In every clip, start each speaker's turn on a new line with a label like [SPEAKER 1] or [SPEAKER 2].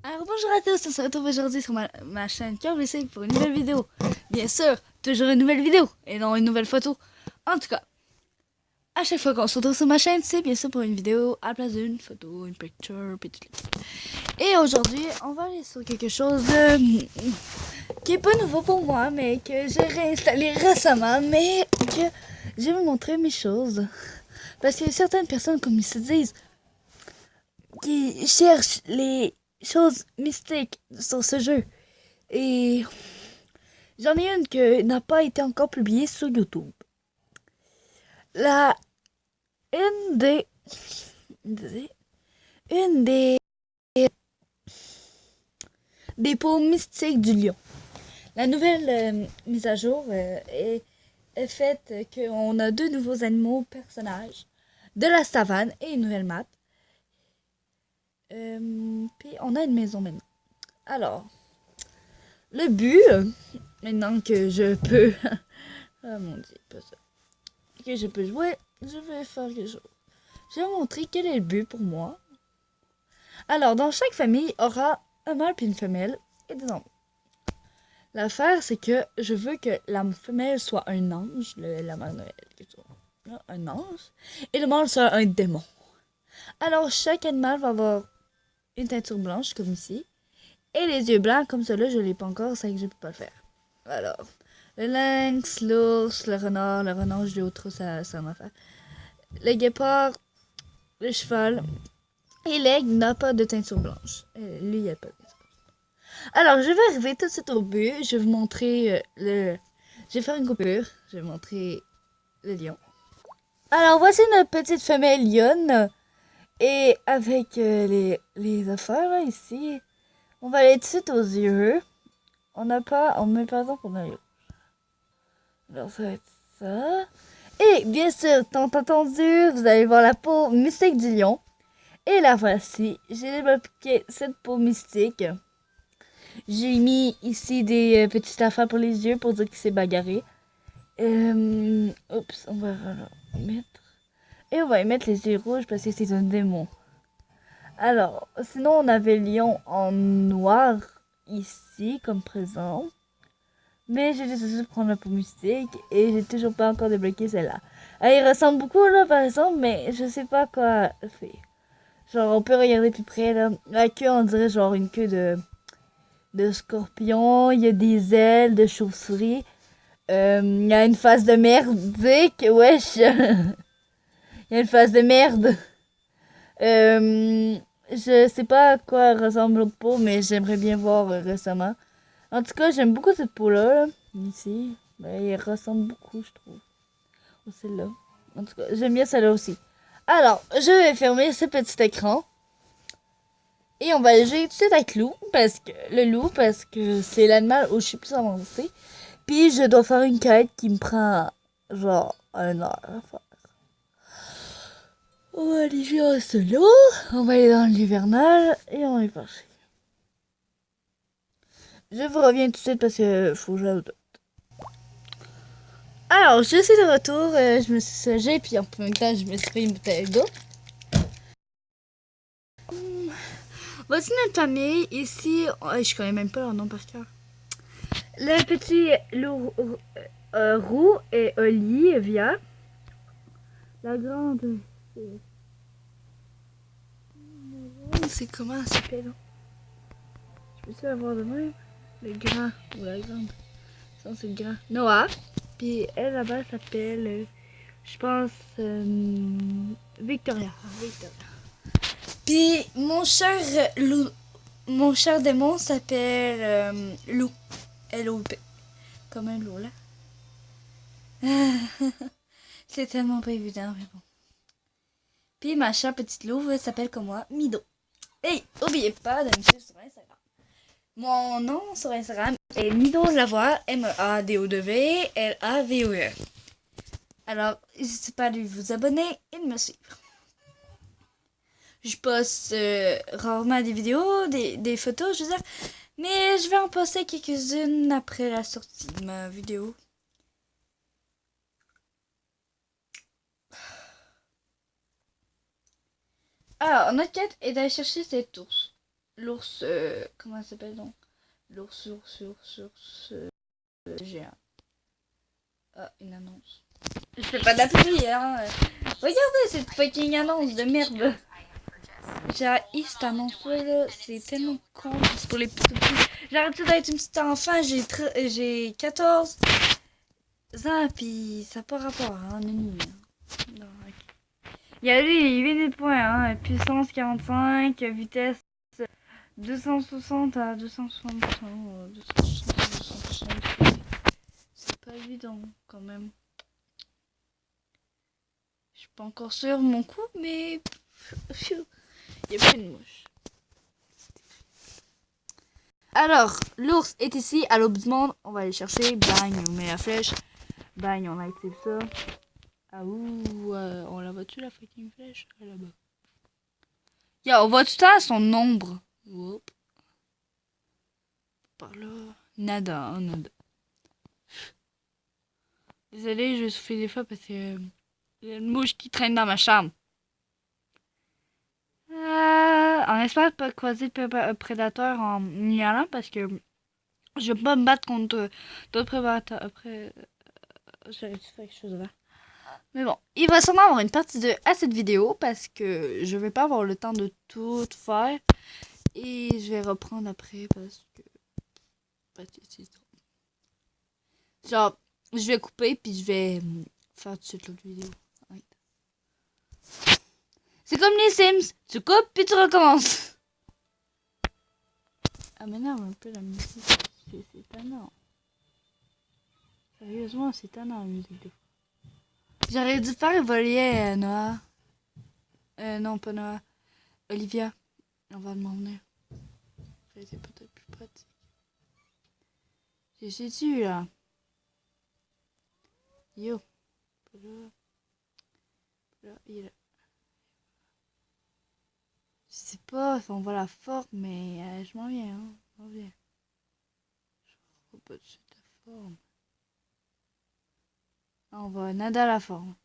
[SPEAKER 1] Alors bonjour à tous, on se retrouve aujourd'hui sur ma chaîne CurveSig pour une nouvelle vidéo. Bien sûr, toujours une nouvelle vidéo et non une nouvelle photo. En tout cas, à chaque fois qu'on se retrouve sur ma chaîne, c'est bien sûr pour une vidéo à la place d'une photo, une picture, puis tout. Et aujourd'hui, on va aller sur quelque chose qui est pas nouveau pour moi, mais que j'ai réinstallé récemment, mais que je vais vous montrer mes choses. Parce qu'il y a certaines personnes, comme ils se disent, qui cherchent les choses mystiques sur ce jeu. Et j'en ai une qui n'a pas été encore publiée sur YouTube. La une des une des peaux mystiques du lion. La nouvelle mise à jour est faite qu'on a deux nouveaux animaux personnages de la savane et une nouvelle map. Puis on a une maison maintenant. Alors, le but, maintenant que je peux... ah mon dieu, pas ça. Que je peux jouer, je vais faire quelque chose. Je vais vous montrer quel est le but pour moi. Alors, dans chaque famille aura un mâle puis une femelle et des enfants. L'affaire, c'est que je veux que la femelle soit un ange, la mère Noël, un ange, et le mâle soit un démon. Alors, chaque animal va avoir une teinture blanche, comme ici, et les yeux blancs, comme cela, je ne l'ai pas encore, c'est que je peux pas le faire. Alors, le lynx, l'ours, le renard, je l'ai autre, ça m'a fait. Le guépard, le cheval, et l'aigle n'a pas de teinture blanche. Lui, il n'y a pas de teinture. Alors, je vais arriver tout de suite au but. Je vais vous montrer le... Je vais faire une coupure. Je vais vous montrer le lion. Alors, voici notre petite femelle lionne. Et avec les affaires, là, ici, on va aller tout de suite aux yeux. On n'a pas... On met par exemple, on a... Alors, ça va être ça. Et, bien sûr, tant attendu, vous allez voir la peau mystique du lion. Et la voici. J'ai débloqué cette peau mystique. J'ai mis ici des petites affaires pour les yeux pour dire qu'il s'est bagarré. Oups, on va mettre. Et on va y mettre les yeux rouges parce que c'est un démon. Alors, sinon on avait le lion en noir ici comme présent. Mais j'ai décidé de prendre la peau mystique et j'ai toujours pas encore débloqué celle-là. Elle ressemble beaucoup là par exemple, mais je sais pas quoi faire. Genre on peut regarder plus près là. La queue on dirait genre une queue de scorpion, il y a des ailes de chauve-souris. Il y a une face de merdique, wesh. Il y a une face de merde. Je sais pas à quoi ressemble l'autre peau, mais j'aimerais bien voir récemment. En tout cas, j'aime beaucoup cette peau-là. Là. Ici, ben, elle ressemble beaucoup, je trouve. Ou celle-là. En tout cas, j'aime bien celle-là aussi. Alors, je vais fermer ce petit écran. Et on va le jouer tout de suite avec le loup, parce que c'est l'animal où je suis plus avancée. Puis je dois faire une quête qui me prend genre 1 heure à faire. On va aller jouer en solo, on va aller dans l'hivernal et on est parti. Je vous reviens tout de suite parce que faut que j'aille. Alors, je suis de retour, je me suis sagée, puis en même temps, je me suis pris une bouteille d'eau. Voici notre famille. Ici, je connais même pas leur nom par cœur. Le petit loup roux et Olivia. La grande. C'est comment ça s'appelle? Je peux-tu avoir de même? Le grand ou la grande? Ça, c'est le grand. Noah. Puis elle là-bas s'appelle, je pense, Victoria. Victoria. Puis mon cher démon s'appelle Lou. L-O-P. Comme un loup, là. C'est tellement pas évident, mais bon. Puis ma chère petite louve s'appelle comme moi, Mido. Et n'oubliez pas de me suivre sur Instagram. Mon nom sur Instagram est Mido Lavoie, M-A-D-O-W L-A-V-O-E. Alors, n'hésitez pas à vous abonner et de me suivre. Je poste rarement des vidéos, des photos, je veux dire, mais je vais en poster quelques-unes après la sortie de ma vidéo. Alors, notre quête est d'aller chercher cet ours. l'ours, comment ça s'appelle donc? L'ours géant. Ah, une annonce. Je fais pas de la pub, hein. Regardez cette fucking annonce de merde. J'ai haï cette annonce-là, là. C'est tellement con. C'est pour les petits. J'arrête d'être une petite enfant, j'ai 14 ans, pis ça n'a pas rapport, hein, nuit. Non, ok. Il y a lui, 8 points, hein. Puissance 45, vitesse 260 à 260, 260. C'est pas évident, quand même. Je suis pas encore sûre de mon coup, mais... Il y a plein de mouches. Alors, l'ours est ici, à l'aube du monde. On va aller chercher. Bang, on met la flèche. Bang, on active ça. Ah ouh, on la voit-tu la fucking flèche? Là-bas. On voit tout le temps son ombre. Whoop. Par là. Nada, nada. Désolée, je souffle des fois parce que y a une mouche qui traîne dans ma chambre. On espère pas croiser de prédateurs en y allant parce que je veux pas me battre contre d'autres prédateurs. Après, j'aurais dû faire quelque chose là. Mais bon, il va sûrement avoir une partie 2 à cette vidéo parce que je vais pas avoir le temps de tout faire. Et je vais reprendre après parce que... Genre, je vais couper puis je vais faire tout de suite l'autre vidéo. Ouais. C'est comme les Sims, tu coupes puis tu recommences. Ah m'énerve un peu la musique, c'est tannant. Sérieusement, c'est tannant la musique de fois. J'aurais dû faire évoluer Noah. Non, pas Noah. Olivia. On va demander. C'est peut-être plus pratique. J'ai su là. Yo. Là, il est là. Je sais pas si on voit la forme, mais je m'en viens, hein. Je m'en viens. Je vois pas de suite la forme. Ah, on voit nada la forme.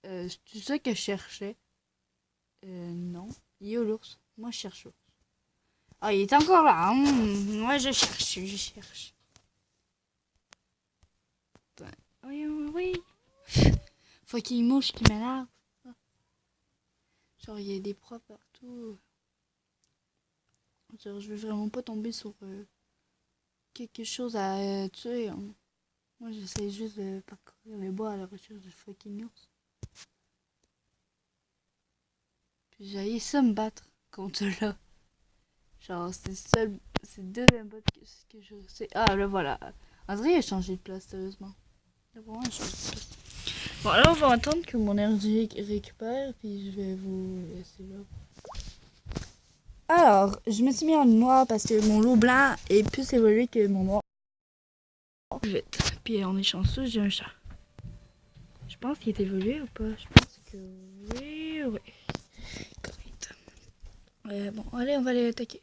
[SPEAKER 1] C'est ça que je cherchais. Non. Yo l'ours. Moi je cherche l'ours. Ah, il est encore là. Moi je cherche. Oui, oui. Faut qu'il y ait une mouche qui m'énerve. Genre, il y a des proies partout. Genre, je veux vraiment pas tomber sur quelque chose à tuer. Hein. Moi, j'essaie juste de parcourir les bois à la recherche de fucking ours. Puis j'ai ça me battre contre là. Genre, c'est le deuxième bot que je sais. Ah, là, voilà. André a changé de place, sérieusement. Il a vraiment changé de place. Bon, là, on va attendre que mon énergie récupère, puis je vais vous laisser là. Alors, je me suis mis en noir parce que mon loup blanc est plus évolué que mon noir. Vite. Puis on est chanceux, j'ai un chat. Je pense qu'il est évolué ou pas? Je pense que oui, oui. Correct. Bon, allez, on va aller attaquer.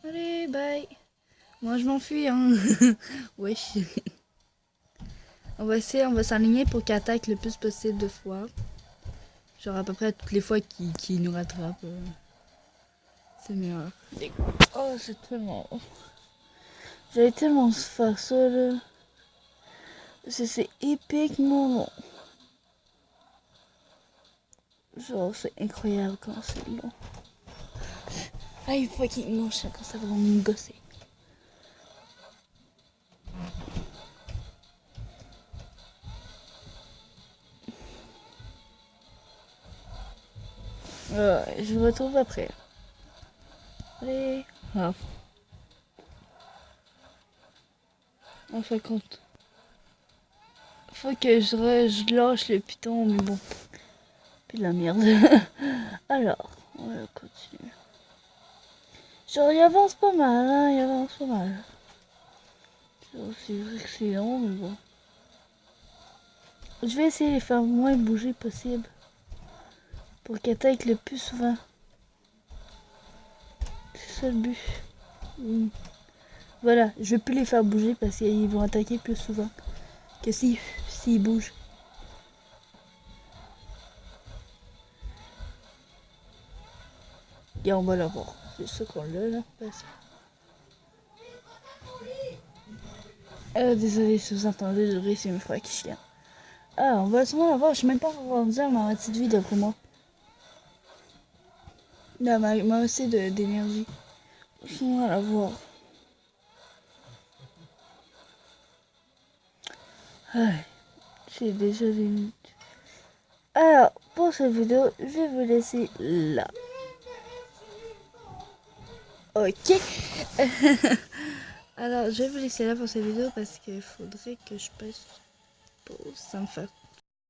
[SPEAKER 1] Allez, bye. Moi, je m'enfuis, hein. Wesh. On va essayer, on va s'aligner pour qu'il attaque le plus possible de fois. Genre à peu près toutes les fois qu'il nous rattrape. C'est meilleur. Oh, c'est tellement... J'allais tellement faire ça, là. C'est épiquement long. Genre, c'est incroyable quand c'est long. Ah, il faut qu'il mange quand ça va me gosser. Je vous retrouve après. Allez. Ah. On fait compte. Faut que je lâche le piton, mais bon. Puis de la merde. Alors, on va continuer. Genre, il avance pas mal, hein, il avance pas mal. C'est vrai que c'est long, mais bon. Je vais essayer de les faire moins bouger possible. Pour qu'ils attaquent le plus souvent. C'est ça le but. Voilà, je vais plus les faire bouger parce qu'ils vont attaquer plus souvent. Que s'ils bougent. Et on va l'avoir. C'est ça qu'on l'a là. Désolé si vous entendez le bruit, c'est mes frères qui chient. Ah, on va sûrement l'avoir. Je sais même pas quoi dire dans ma petite vie d'après moi. Là, m'a aussi d'énergie. On va l'avoir. Ah, j'ai déjà des minutes. Alors, pour cette vidéo, je vais vous laisser là. Ok. Alors, je vais vous laisser là pour cette vidéo parce qu'il faudrait que je passe pause. Ça me fait